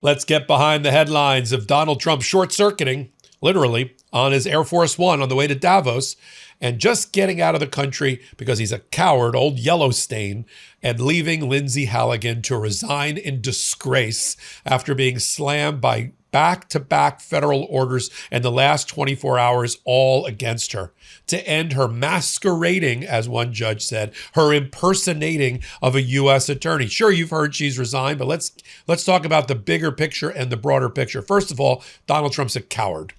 Let's get behind the headlines of Donald Trump short-circuiting, literally, on his Air Force One on the way to Davos and just getting out of the country because he's a coward, old Yellowstain, and leaving Lindsey Halligan to resign in disgrace after being slammed by back-to-back federal orders in the last 24 hours, all against her, to end her masquerading, as one judge said, her impersonating of a U.S. attorney. Sure, you've heard she's resigned, but let's talk about the bigger picture and the broader picture. First of all, Donald Trump's a coward.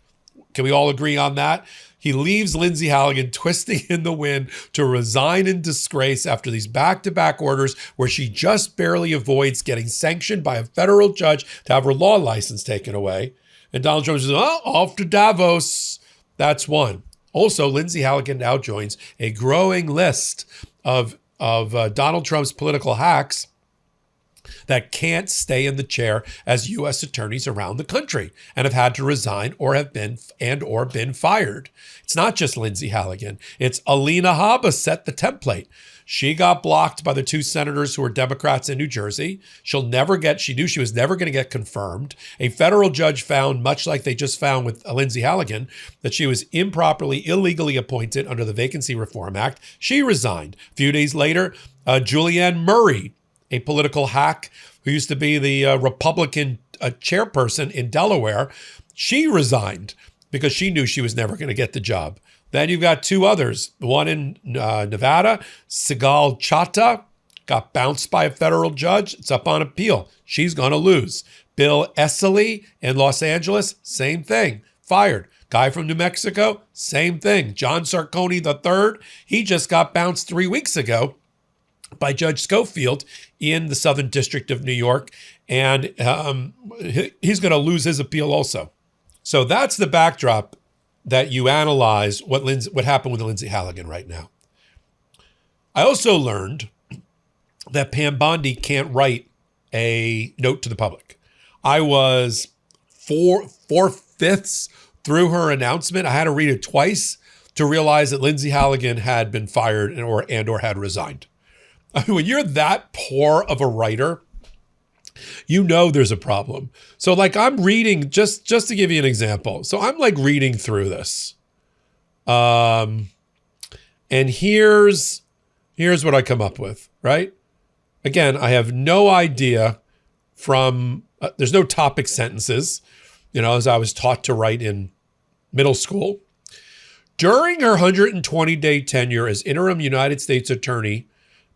Can we all agree on that? He leaves Lindsey Halligan twisting in the wind to resign in disgrace after these back-to-back orders where she just barely avoids getting sanctioned by a federal judge to have her law license taken away. And Donald Trump says, oh, off to Davos. That's one. Also, Lindsey Halligan now joins a growing list of Donald Trump's political hacks that can't stay in the chair as U.S. attorneys around the country and have had to resign or have been fired. It's not just Lindsey Halligan. It's Alina Habba set the template. She got blocked by the two senators who are Democrats in New Jersey. She knew she was never going to get confirmed. A federal judge found, much like they just found with Lindsey Halligan, that she was improperly, illegally appointed under the Vacancy Reform Act. She resigned. A few days later, Julianne Murray, a political hack who used to be the Republican chairperson in Delaware, she resigned because she knew she was never going to get the job. Then you've got two others. One in Nevada, Sigal Chattah, got bounced by a federal judge. It's up on appeal. She's going to lose. Bill Esseley in Los Angeles, same thing, fired. Guy from New Mexico, same thing. John Sarcone III, he just got bounced 3 weeks ago by Judge Schofield in the Southern District of New York, and he's going to lose his appeal also. So that's the backdrop that you analyze what happened with Lindsey Halligan right now. I also learned that Pam Bondi can't write a note to the public. I was four-fifths through her announcement. I had to read it twice to realize that Lindsey Halligan had been fired or had resigned. I mean, when you're that poor of a writer, you know there's a problem. So like I'm reading, just to give you an example. So I'm like reading through this. And here's what I come up with, right? Again, I have no idea there's no topic sentences, as I was taught to write in middle school. During her 120-day tenure as interim United States attorney,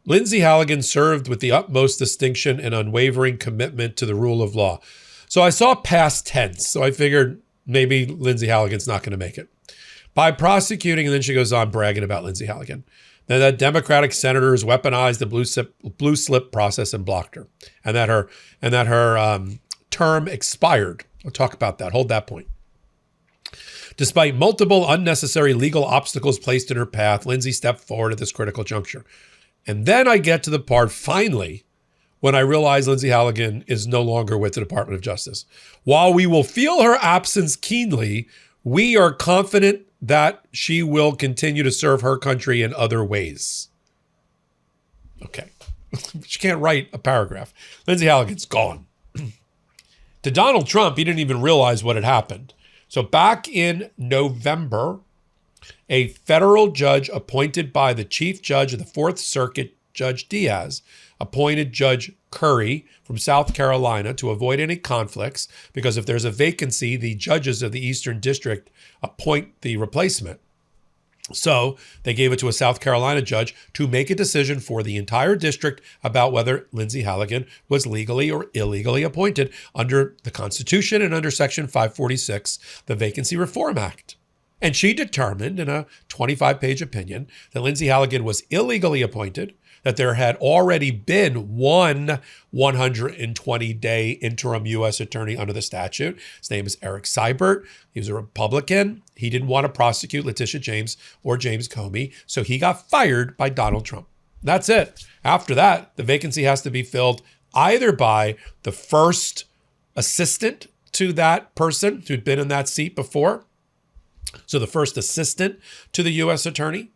Lindsey Halligan served with the utmost distinction and unwavering commitment to the rule of law. So I saw past tense, so I figured maybe Lindsey Halligan's not going to make it. By prosecuting, and then she goes on bragging about Lindsey Halligan. Then that Democratic senators weaponized the blue slip process and blocked her, and that her term expired. I'll talk about that. Hold that point. Despite multiple unnecessary legal obstacles placed in her path, Lindsey stepped forward at this critical juncture. And then I get to the part, finally, when I realize Lindsey Halligan is no longer with the Department of Justice. While we will feel her absence keenly, we are confident that she will continue to serve her country in other ways. Okay. She can't write a paragraph. Lindsey Halligan's gone. To Donald Trump, he didn't even realize what had happened. So back in November, a federal judge appointed by the chief judge of the Fourth Circuit, Judge Diaz, appointed Judge Curry from South Carolina to avoid any conflicts, because if there's a vacancy, the judges of the Eastern District appoint the replacement. So they gave it to a South Carolina judge to make a decision for the entire district about whether Lindsey Halligan was legally or illegally appointed under the Constitution and under Section 546, the Vacancy Reform Act. And she determined in a 25-page opinion that Lindsey Halligan was illegally appointed, that there had already been one 120-day interim U.S. attorney under the statute. His name is Eric Seibert. He was a Republican. He didn't want to prosecute Letitia James or James Comey, so he got fired by Donald Trump. That's it. After that, the vacancy has to be filled either by the first assistant to that person who'd been in that seat before, so the first assistant to the U.S. attorney,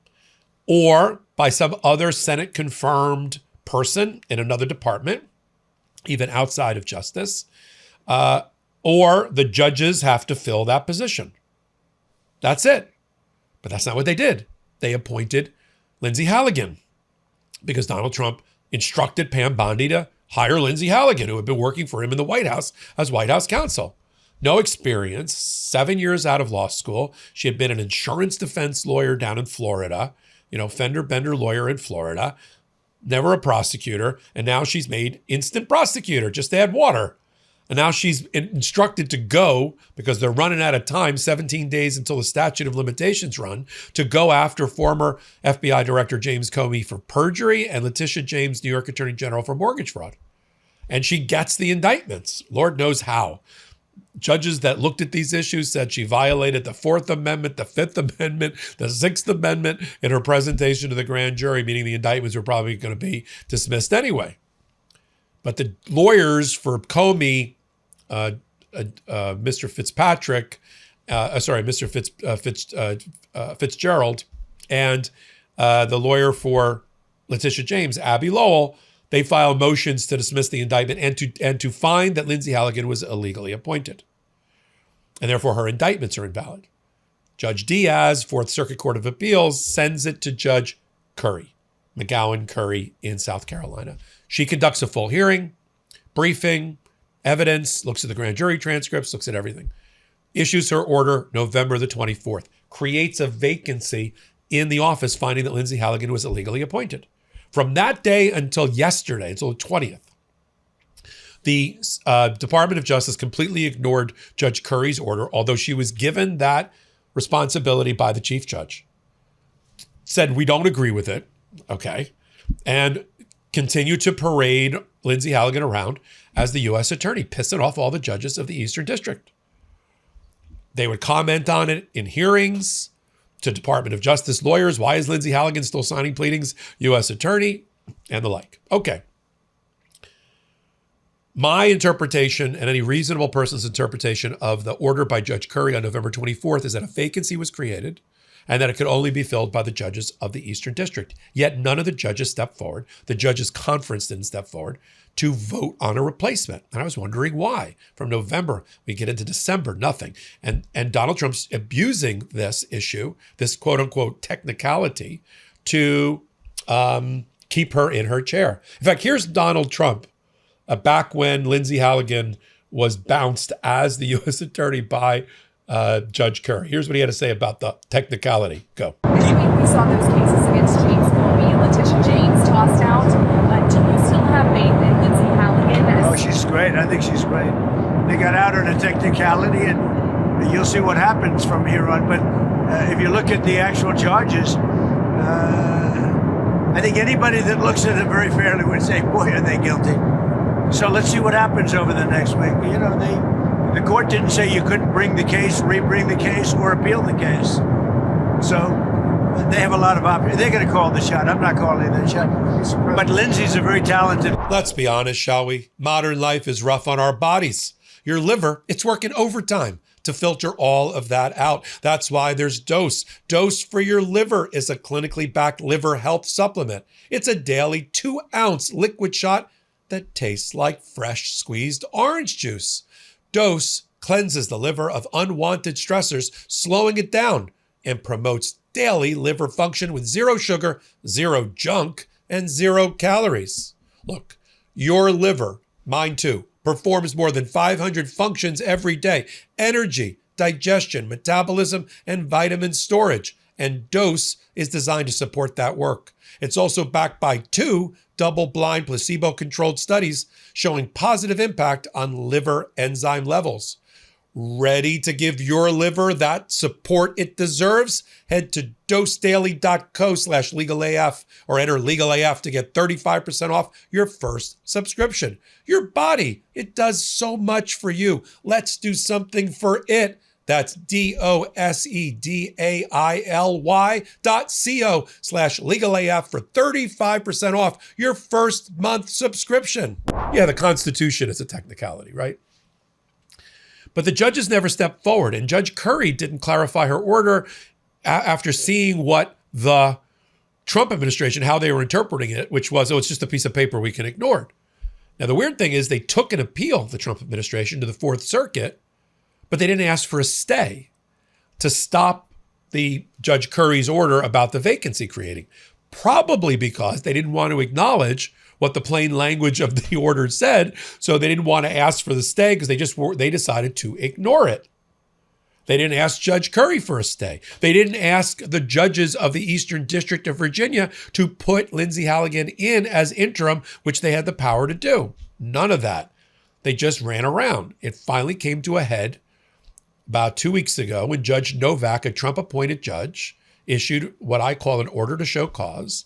or by some other Senate-confirmed person in another department, even outside of justice. or the judges have to fill that position. That's it. But that's not what they did. They appointed Lindsey Halligan because Donald Trump instructed Pam Bondi to hire Lindsey Halligan, who had been working for him in the White House as White House counsel. No experience, 7 years out of law school. She had been an insurance defense lawyer down in Florida, fender bender lawyer in Florida, never a prosecutor. And now she's made instant prosecutor, just to add water. And now she's instructed to go, because they're running out of time, 17 days until the statute of limitations run, to go after former FBI Director James Comey for perjury and Letitia James, New York Attorney General, for mortgage fraud. And she gets the indictments. Lord knows how. Judges that looked at these issues said she violated the Fourth Amendment, the Fifth Amendment, the Sixth Amendment in her presentation to the grand jury, meaning the indictments were probably going to be dismissed anyway. But the lawyers for Comey, Mr. Fitzgerald, and the lawyer for Letitia James, Abby Lowell, they filed motions to dismiss the indictment and to find that Lindsey Halligan was illegally appointed. And therefore her indictments are invalid. Judge Diaz, Fourth Circuit Court of Appeals, sends it to Judge Curry, McGowan Curry in South Carolina. She conducts a full hearing, briefing, evidence, looks at the grand jury transcripts, looks at everything. Issues her order November the 24th. Creates a vacancy in the office, finding that Lindsey Halligan was illegally appointed. From that day until yesterday, until the 20th, the Department of Justice completely ignored Judge Curry's order, although she was given that responsibility by the chief judge. Said, we don't agree with it, okay, and continued to parade Lindsey Halligan around as the U.S. attorney, pissing off all the judges of the Eastern District. They would comment on it in hearings to Department of Justice lawyers. Why is Lindsey Halligan still signing pleadings? U.S. attorney, and the like. Okay. My interpretation, and any reasonable person's interpretation of the order by Judge Curry on November 24th, is that a vacancy was created and that it could only be filled by the judges of the Eastern District. Yet none of the judges stepped forward. The judges' conference didn't step forward to vote on a replacement. And I was wondering why. From November, we get into December, nothing. And Donald Trump's abusing this issue, this quote unquote technicality, to keep her in her chair. In fact, here's Donald Trump back when Lindsey Halligan was bounced as the U.S. attorney by Judge Curry. Here's what he had to say about the technicality. Go. We saw those cases against James Comey and Letitia James tossed out. Do you still have faith in Lindsey Halligan? Oh, she's great. I think she's great. They got out on a technicality, and you'll see what happens from here on. But if you look at the actual charges, I think anybody that looks at it very fairly would say, boy, are they guilty. So let's see what happens over the next week. You know, the court didn't say you couldn't bring the case, re-bring the case, or appeal the case. So they have a lot of options. They're going to call the shot. I'm not calling the shot. But Lindsey's a very talented. Let's be honest, shall we? Modern life is rough on our bodies. Your liver, it's working overtime to filter all of that out. That's why there's Dose. Dose for your liver is a clinically backed liver health supplement. It's a daily 2-ounce liquid shot that tastes like fresh squeezed orange juice. Dose cleanses the liver of unwanted stressors, slowing it down, and promotes daily liver function with 0 sugar, 0 junk, and 0 calories. Look, your liver, mine too, performs more than 500 functions every day: energy, digestion, metabolism, and vitamin storage. And Dose is designed to support that work. It's also backed by 2 double-blind placebo-controlled studies showing positive impact on liver enzyme levels. Ready to give your liver that support it deserves? Head to dosedaily.co/legalaf or enter legalaf to get 35% off your first subscription. Your body, it does so much for you. Let's do something for it. That's dosedaily.co/legalaf for 35% off your first month subscription. Yeah, the Constitution is a technicality, right? But the judges never stepped forward, and Judge Curry didn't clarify her order after seeing what the Trump administration, how they were interpreting it, which was, oh, it's just a piece of paper we can ignore. Now, the weird thing is they took an appeal, the Trump administration, to the Fourth Circuit, but they didn't ask for a stay to stop the Judge Curry's order about the vacancy creating, probably because they didn't want to acknowledge what the plain language of the order said. So they didn't want to ask for the stay because they decided to ignore it. They didn't ask Judge Curry for a stay. They didn't ask the judges of the Eastern District of Virginia to put Lindsey Halligan in as interim, which they had the power to do. None of that. They just ran around. It finally came to a head about 2 weeks ago when Judge Novak, a Trump-appointed judge, issued what I call an order to show cause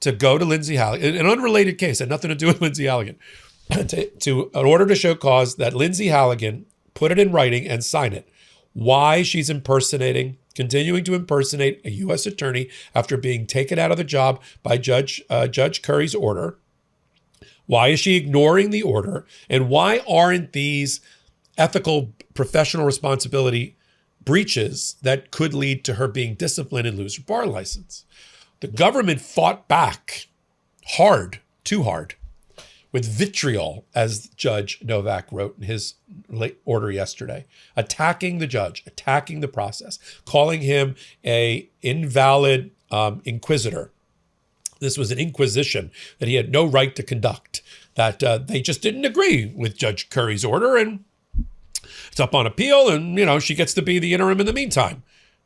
to go to Lindsey Halligan, an unrelated case, had nothing to do with Lindsey Halligan, to an order to show cause that Lindsey Halligan put it in writing and sign it. Why she's continuing to impersonate a U.S. attorney after being taken out of the job by Judge Curry's order. Why is she ignoring the order? And why aren't these ethical professional responsibility breaches that could lead to her being disciplined and lose her bar license? The government fought back hard, too hard, with vitriol, as Judge Novak wrote in his late order yesterday, attacking the judge, attacking the process, calling him a invalid inquisitor. This was an inquisition that he had no right to conduct, that they just didn't agree with Judge Curry's order, and it's up on appeal, and, she gets to be the interim in the meantime.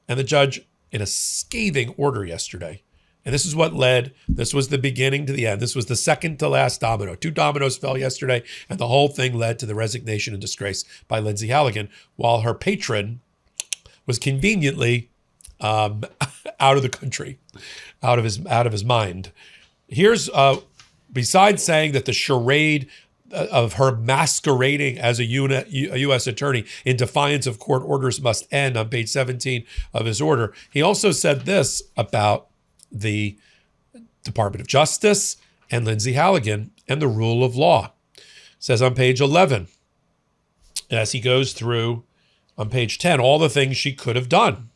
And the judge, in a scathing order yesterday, and this was the beginning to the end. This was the second to last domino. 2 dominoes fell yesterday, and the whole thing led to the resignation and disgrace by Lindsey Halligan, while her patron was conveniently out of the country, out of his mind. Here's, besides saying that the charade of her masquerading as a U.S. attorney in defiance of court orders must end on page 17 of his order, he also said this about the Department of Justice and Lindsey Halligan and the rule of law. It says on page 11, as he goes through on page 10, all the things she could have done.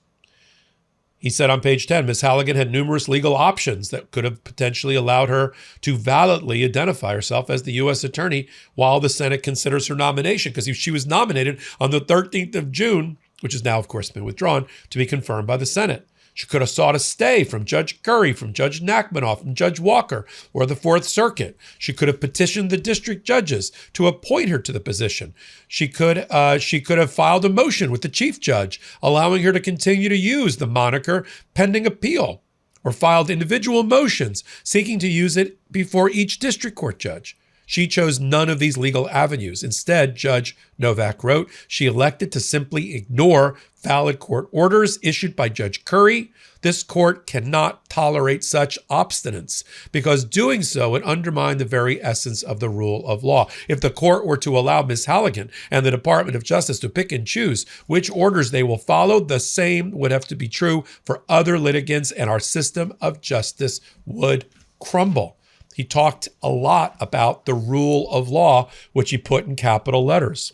He said on page 10, Ms. Halligan had numerous legal options that could have potentially allowed her to validly identify herself as the U.S. attorney while the Senate considers her nomination, because she was nominated on the 13th of June, which has now, of course, been withdrawn, to be confirmed by the Senate. She could have sought a stay from Judge Curry, from Judge Nachmanoff, from Judge Walker, or the Fourth Circuit. She could have petitioned the district judges to appoint her to the position. She could have filed a motion with the chief judge, allowing her to continue to use the moniker pending appeal, or filed individual motions seeking to use it before each district court judge. She chose none of these legal avenues. Instead, Judge Novak wrote, she elected to simply ignore valid court orders issued by Judge Curry. This court cannot tolerate such obstinance, because doing so would undermine the very essence of the rule of law. If the court were to allow Ms. Halligan and the Department of Justice to pick and choose which orders they will follow, the same would have to be true for other litigants, and our system of justice would crumble. He talked a lot about the rule of law, which he put in capital letters.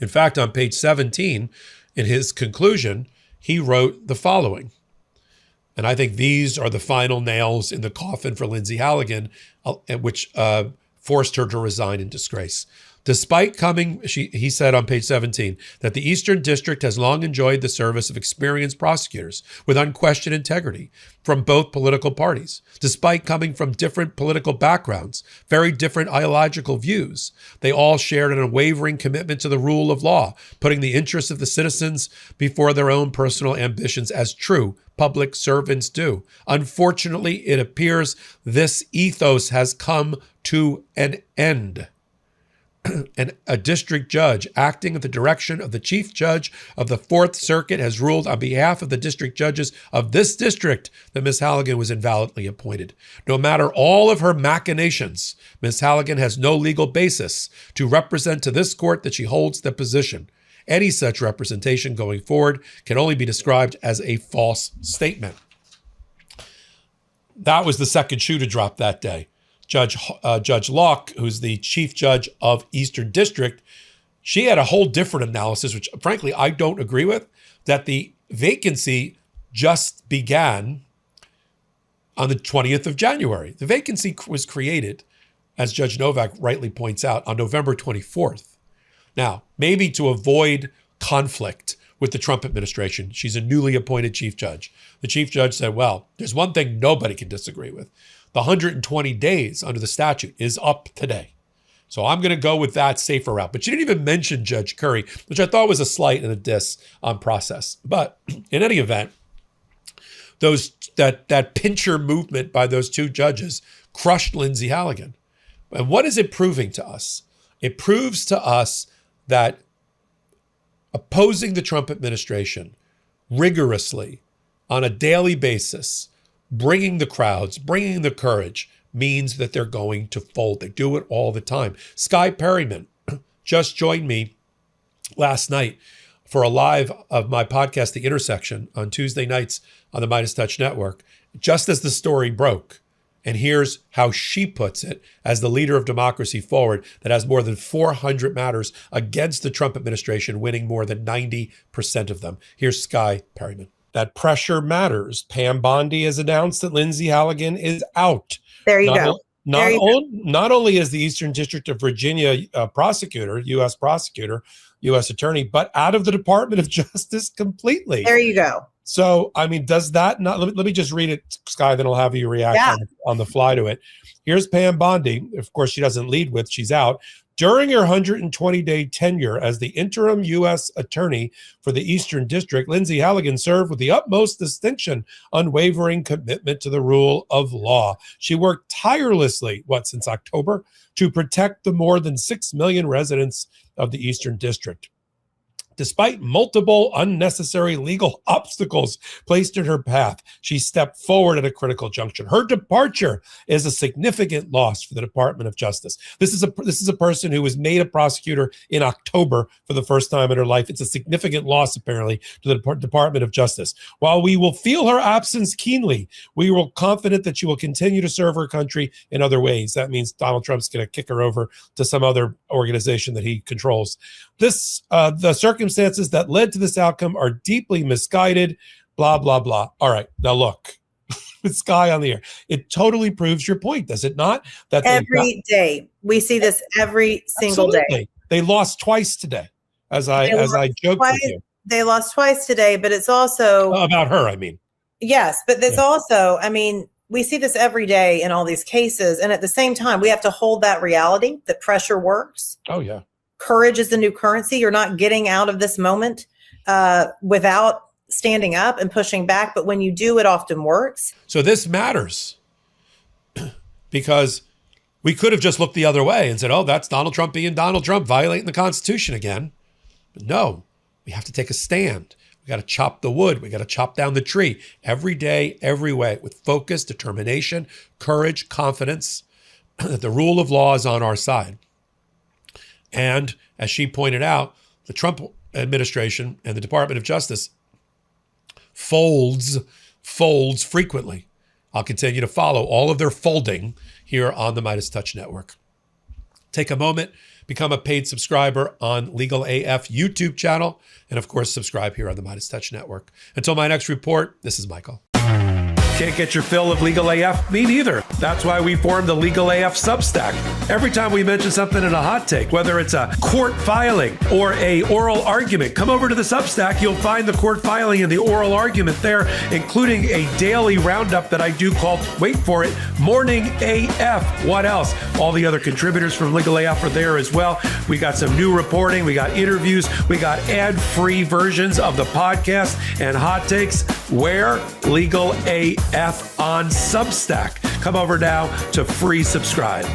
In fact, on page 17, in his conclusion, he wrote the following. And I think these are the final nails in the coffin for Lindsey Halligan, which forced her to resign in disgrace. Despite he said on page 17, that the Eastern District has long enjoyed the service of experienced prosecutors with unquestioned integrity from both political parties. Despite coming from different political backgrounds, very different ideological views, they all shared an unwavering commitment to the rule of law, putting the interests of the citizens before their own personal ambitions, as true public servants do. Unfortunately, it appears this ethos has come to an end. And a district judge acting at the direction of the chief judge of the Fourth Circuit has ruled on behalf of the district judges of this district that Ms. Halligan was invalidly appointed. No matter all of her machinations, Ms. Halligan has no legal basis to represent to this court that she holds the position. Any such representation going forward can only be described as a false statement. That was the second shoe to drop that day. Judge Locke, who's the chief judge of Eastern District, she had a whole different analysis, which frankly I don't agree with, that the vacancy just began on the 20th of January. The vacancy was created as Judge Novak rightly points out, on November 24th. Now, maybe to avoid conflict with the Trump administration, she's a newly appointed chief judge. The chief judge said, well, there's one thing nobody can disagree with. The 120 days under the statute is up today. So I'm going to go with that safer route. But she didn't even mention Judge Curry, which I thought was a slight and a diss on process. But in any event, that pincher movement by those two judges crushed Lindsey Halligan. And what is it proving to us? It proves to us that opposing the Trump administration rigorously on a daily basis, bringing the crowds, bringing the courage, means that they're going to fold. They do it all the time. Sky Perryman just joined me last night for a live of my podcast, The Intersection, on Tuesday nights on the MeidasTouch Network, just as the story broke. And here's how she puts it as the leader of Democracy Forward that has more than 400 matters against the Trump administration, winning more than 90% of them. Here's Sky Perryman. That pressure matters. Pam Bondi has announced that Lindsey Halligan is out. There you go. Not only is the Eastern District of Virginia prosecutor, U.S. prosecutor, U.S. attorney, but out of the Department of Justice completely. There you go. So, I mean, does that not, let me just read it, Sky, then I'll have you react on the fly to it. Here's Pam Bondi. Of course, she doesn't lead with, she's out. During her 120-day tenure as the interim U.S. attorney for the Eastern District, Lindsey Halligan served with the utmost distinction, unwavering commitment to the rule of law. She worked tirelessly, since October, to protect the more than 6 million residents of the Eastern District. Despite multiple unnecessary legal obstacles placed in her path, she stepped forward at a critical juncture. Her departure is a significant loss for the Department of Justice. This is a person who was made a prosecutor in October for the first time in her life. It's a significant loss, apparently, to the Department of Justice. While we will feel her absence keenly, we are confident that she will continue to serve her country in other ways. That means Donald Trump's going to kick her over to some other organization that he controls. The circumstances that led to this outcome are deeply misguided, blah, blah, blah. All right, now look, with Sky on the air, it totally proves your point, does it not? That every day. We see this every single day. They lost twice today, as I joked with you. They lost twice today, but it's also... about her, I mean. Yes, but it's also, I mean, we see this every day in all these cases. And at the same time, we have to hold that reality that pressure works. Oh, yeah. Courage is the new currency. You're not getting out of this moment without standing up and pushing back. But when you do, it often works. So this matters because we could have just looked the other way and said, oh, that's Donald Trump being Donald Trump, violating the Constitution again. But no, we have to take a stand. We got to chop the wood. We got to chop down the tree every day, every way, with focus, determination, courage, confidence that the rule of law is on our side. And as she pointed out, the Trump administration and the Department of Justice folds frequently. I'll continue to follow all of their folding here on the MeidasTouch Network. Take a moment, become a paid subscriber on Legal AF YouTube channel, and of course, subscribe here on the MeidasTouch Network. Until my next report, this is Michael. Can't get your fill of Legal AF? Me neither. That's why we formed the Legal AF Substack. Every time we mention something in a hot take, whether it's a court filing or a oral argument, come over to the Substack. You'll find the court filing and the oral argument there, including a daily roundup that I do called, wait for it, Morning AF. What else? All the other contributors from Legal AF are there as well. We got some new reporting. We got interviews. We got ad-free versions of the podcast and hot takes. Where? Legal AF on Substack. Come over now to free subscribe.